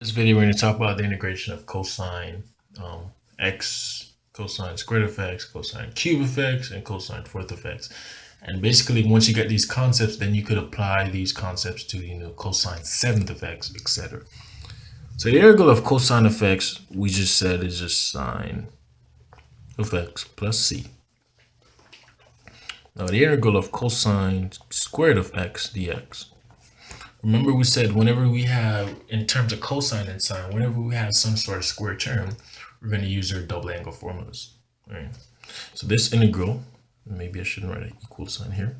This video, we're going to talk about the integration of cosine x, cosine squared of x, cosine cube of x, and cosine fourth of x. And basically, once you get these concepts, then you could apply these concepts to, cosine seventh of x, etc. So the integral of cosine of x, we just said, is just sine of x plus c. Now the integral of cosine squared of x dx. Remember we said whenever we have, in terms of cosine and sine, whenever we have some sort of square term, we're going to use our double angle formulas. Right? So this integral, maybe I shouldn't write an equal sign here,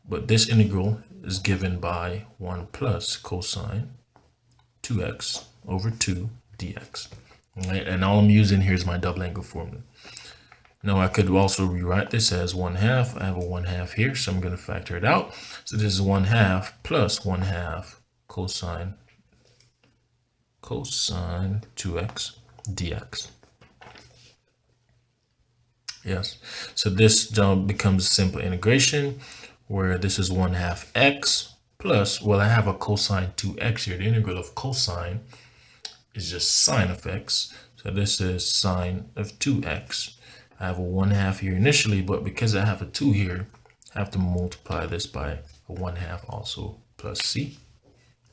but this integral is given by 1 plus cosine 2x over 2 dx. Right? And all I'm using here is my double angle formula. Now I could also rewrite this as 1/2. I have a 1/2 here, so I'm going to factor it out. So this is 1/2 plus 1/2 cosine 2x dx. Yes, so this becomes a simple integration where this is 1/2 x plus, well, I have a cosine 2x here. The integral of cosine is just sine of x. So this is sine of 2x. I have a 1/2 here initially, but because I have a 2 here, I have to multiply this by a 1/2 also plus c.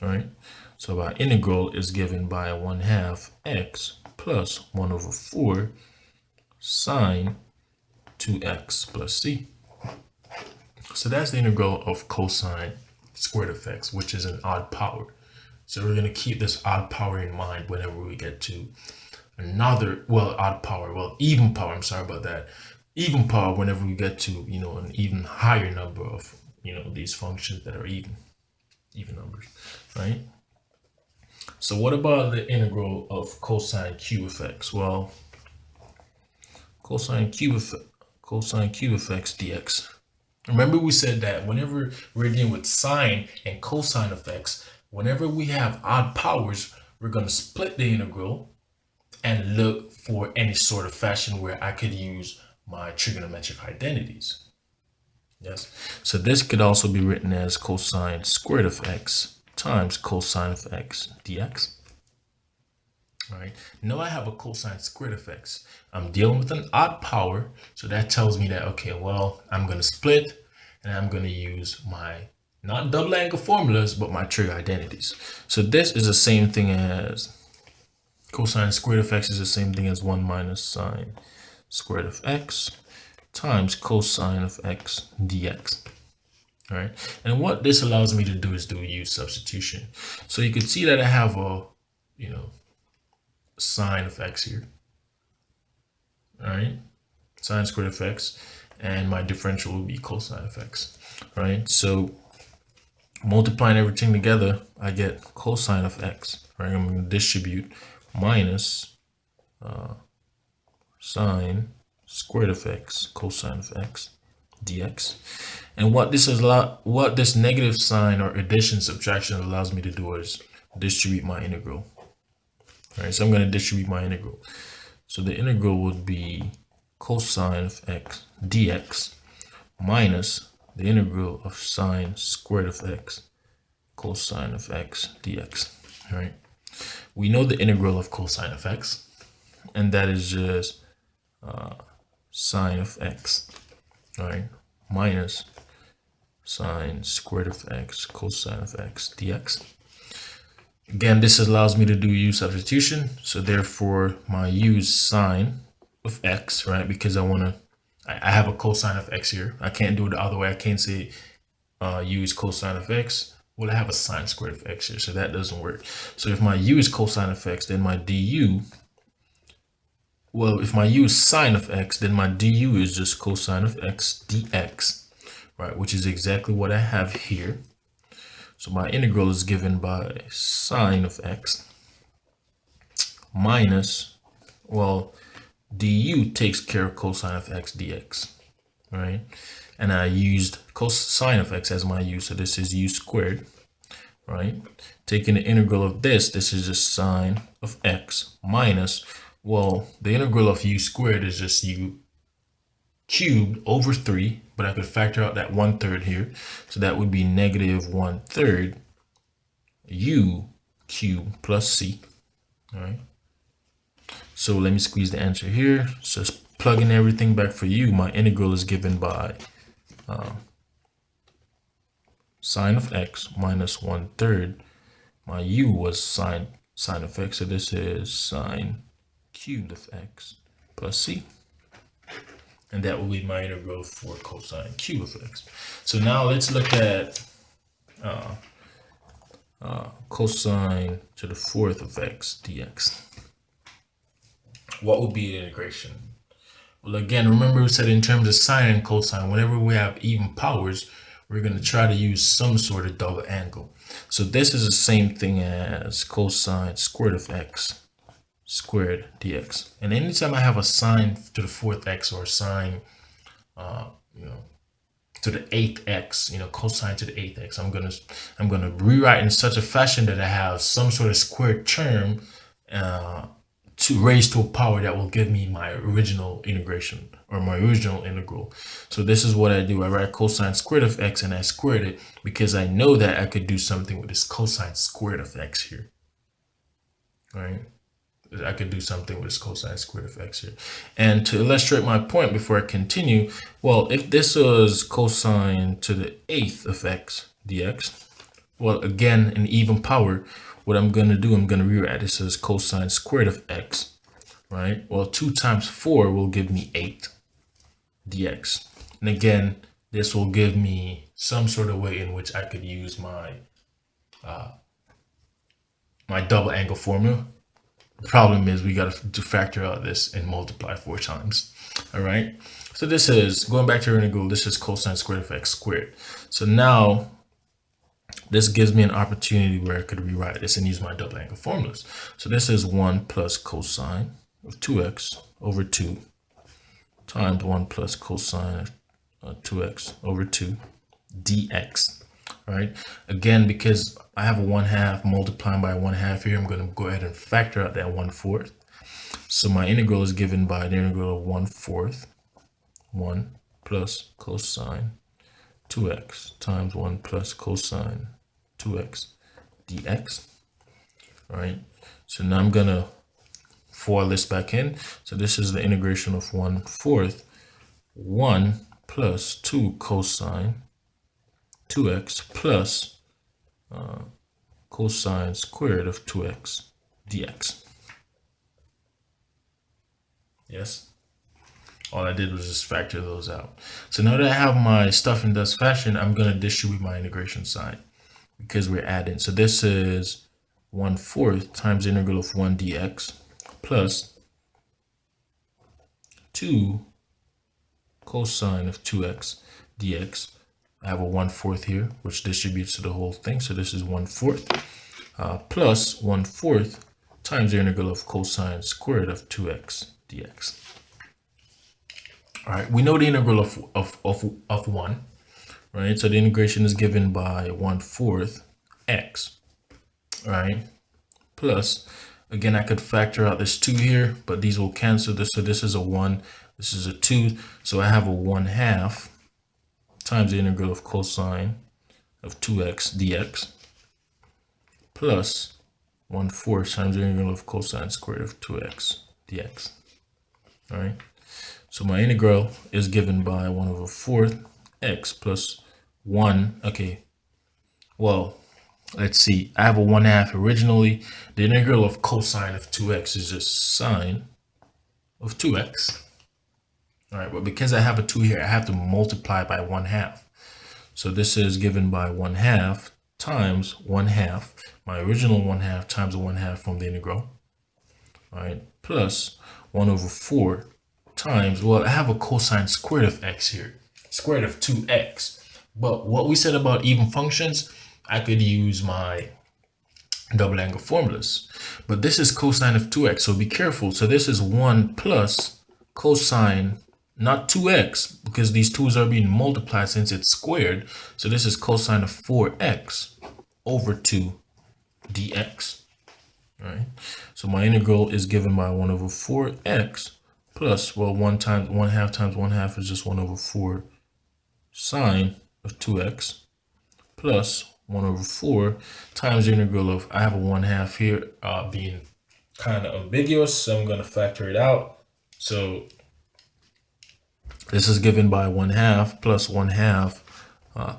All right. So our integral is given by a 1/2 x plus 1 over 4 sine 2x plus c. So that's the integral of cosine squared of x, which is an odd power. So we're going to keep this odd power in mind whenever we get to another, even power, I'm sorry about that, even power whenever we get to, an even higher number of, these functions that are even numbers, right? So what about the integral of cosine cube of x? Well, cosine cube of x dx. Remember we said that whenever we're dealing with sine and cosine of x, whenever we have odd powers, we're going to split the integral and look for any sort of fashion where I could use my trigonometric identities. Yes, so this could also be written as cosine squared of x times cosine of x dx. All right, now I have a cosine squared of x. I'm dealing with an odd power, so that tells me that, okay, well, I'm going to split and I'm going to use my, not double angle formulas, but my trig identities. So this is the same thing as cosine squared of x is the same thing as 1 minus sine squared of x times cosine of x dx. All right, and what this allows me to do is use substitution. So you can see that I have a, sine of x here. All right, sine squared of x, and my differential will be cosine of x. All right, so multiplying everything together, I get cosine of x. Right, I'm going to distribute minus sine squared of x cosine of x dx. And what this negative sign or addition subtraction allows me to do is distribute my integral. All right, so I'm going to distribute my integral. So the integral would be cosine of x dx minus the integral of sine squared of x cosine of x dx. All right, we know the integral of cosine of x, and that is just sine of x, all right, minus sine squared of x cosine of x dx. Again, this allows me to do u substitution, so therefore my u is sine of x, right, because I have a cosine of x here. I can't do it the other way. I can't say u is cosine of x. Well, I have a sine squared of x here, so that doesn't work. So if my u is cosine of x, then my du, well, if my u is sine of x, then my du is just cosine of x dx, right, which is exactly what I have here. So my integral is given by sine of x minus, well, du takes care of cosine of x dx, right? And I used cosine of x as my u, so this is u squared, right? Taking the integral of this is just sine of x minus, well, the integral of u squared is just u cubed over 3, but I could factor out that 1/3 here. So that would be negative 1/3 u cubed plus c. All right. So let me squeeze the answer here. So just plugging everything back for you. My integral is given by sine of x minus 1/3. My u was sine of x. So this is sine cubed of x plus c. And that will be my integral for cosine cube of x. So now let's look at cosine to the 4th of x dx. What would be the integration? Well, again, remember we said in terms of sine and cosine, whenever we have even powers, we're going to try to use some sort of double angle. So this is the same thing as cosine squared of x squared dx. And anytime I have a sine to the 4th x or sine, to the 8th x, cosine to the 8th x, I'm gonna rewrite in such a fashion that I have some sort of squared term to raise to a power that will give me my original integration or my original integral. So this is what I do. I write cosine squared of x and I squared it because I know that I could do something with this cosine squared of x here. All right. I could do something with this cosine squared of x here. And to illustrate my point before I continue, well, if this was cosine to the 8th of x dx, well, again, an even power, what I'm going to do, I'm going to rewrite this as cosine squared of x, right? Well, 2 times 4 will give me 8 dx. And again, this will give me some sort of way in which I could use my my double angle formula. The problem is we got to factor out this and multiply 4 times. All right. So this is, going back to our integral, this is cosine squared of x squared. So now this gives me an opportunity where I could rewrite this and use my double angle formulas. So this is 1 plus cosine of 2x over 2 times 1 plus cosine of 2x over 2 dx. Right. Again, because I have a 1/2 multiplying by 1/2 here, I'm going to go ahead and factor out that 1/4. So my integral is given by the integral of 1/4, 1 plus cosine 2x times 1 plus cosine 2x dx. All right. So now I'm going to FOIL this back in. So this is the integration of 1/4, 1 plus 2 cosine 2x plus cosine squared of 2x dx. Yes. All I did was just factor those out. So now that I have my stuff in this fashion, I'm going to distribute my integration sign because we're adding. So this is 1/4 times the integral of 1 dx plus 2 cosine of 2x dx. I have a 1/4 here, which distributes to the whole thing. So this is 1/4 plus 1/4 times the integral of cosine squared of 2x dx. All right, we know the integral of 1, right? So the integration is given by 1/4 x, right? Plus, again, I could factor out this 2 here, but these will cancel this. So this is a 1, this is a 2. So I have a 1/2 times the integral of cosine of 2x dx plus 1/4 times the integral of cosine squared of 2x dx. All right. So my integral is given by 1/4 x plus 1. Okay. Well, let's see. I have a 1/2 originally. The integral of cosine of 2x is just sine of 2x. All right, but because I have a 2 here, I have to multiply by 1/2. So this is given by 1/2 times 1/2, my original 1/2 times a 1/2 from the integral. All right, plus 1/4 times, well, I have a cosine squared of x here, squared of 2x. But what we said about even functions, I could use my double angle formulas. But this is cosine of 2x, so be careful. So this is 1 plus cosine, not 2x, because these 2's are being multiplied since it's squared. So this is cosine of 4x over 2 dx. All right. So my integral is given by 1/4x plus, well, 1/2 times 1/2 is just 1/4 sine of 2x plus 1 over 4 times the integral of, I have a 1/2 here being kind of ambiguous, so I'm going to factor it out. So this is given by 1/2 plus 1/2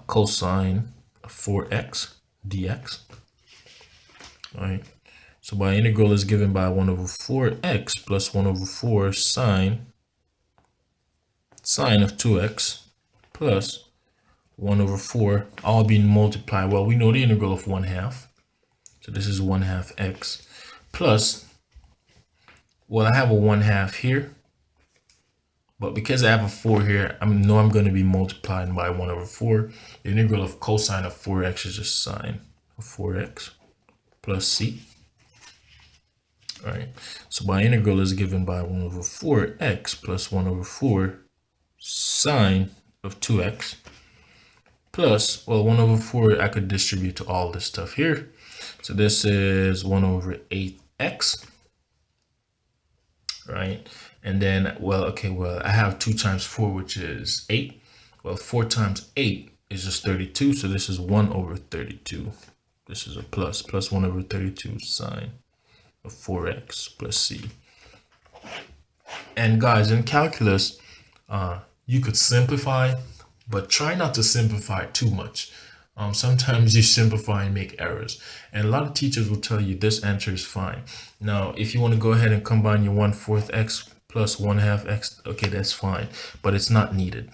cosine of 4x dx. All right. So my integral is given by 1 over 4x plus 1 over 4 sine of 2x plus 1 over 4, all being multiplied. Well, we know the integral of 1/2. So this is 1/2 x plus, well, I have a 1/2 here, but because I have a 4 here, I know I'm going to be multiplying by 1 over 4. The integral of cosine of 4x is just sine of 4x plus c. All right, so my integral is given by 1 over 4x plus 1 over 4 sine of 2x plus, well, 1 over 4 I could distribute to all this stuff here. So this is 1 over 8x, right? And then, well, okay, well, I have 2 times 4, which is 8. Well, 4 times 8 is just 32, so this is 1 over 32. This is a plus 1 over 32 sine of 4x plus c. And guys, in calculus, you could simplify, but try not to simplify too much. Sometimes you simplify and make errors. And a lot of teachers will tell you this answer is fine. Now, if you want to go ahead and combine your 1/4 x plus 1/2 x, okay, that's fine, but it's not needed.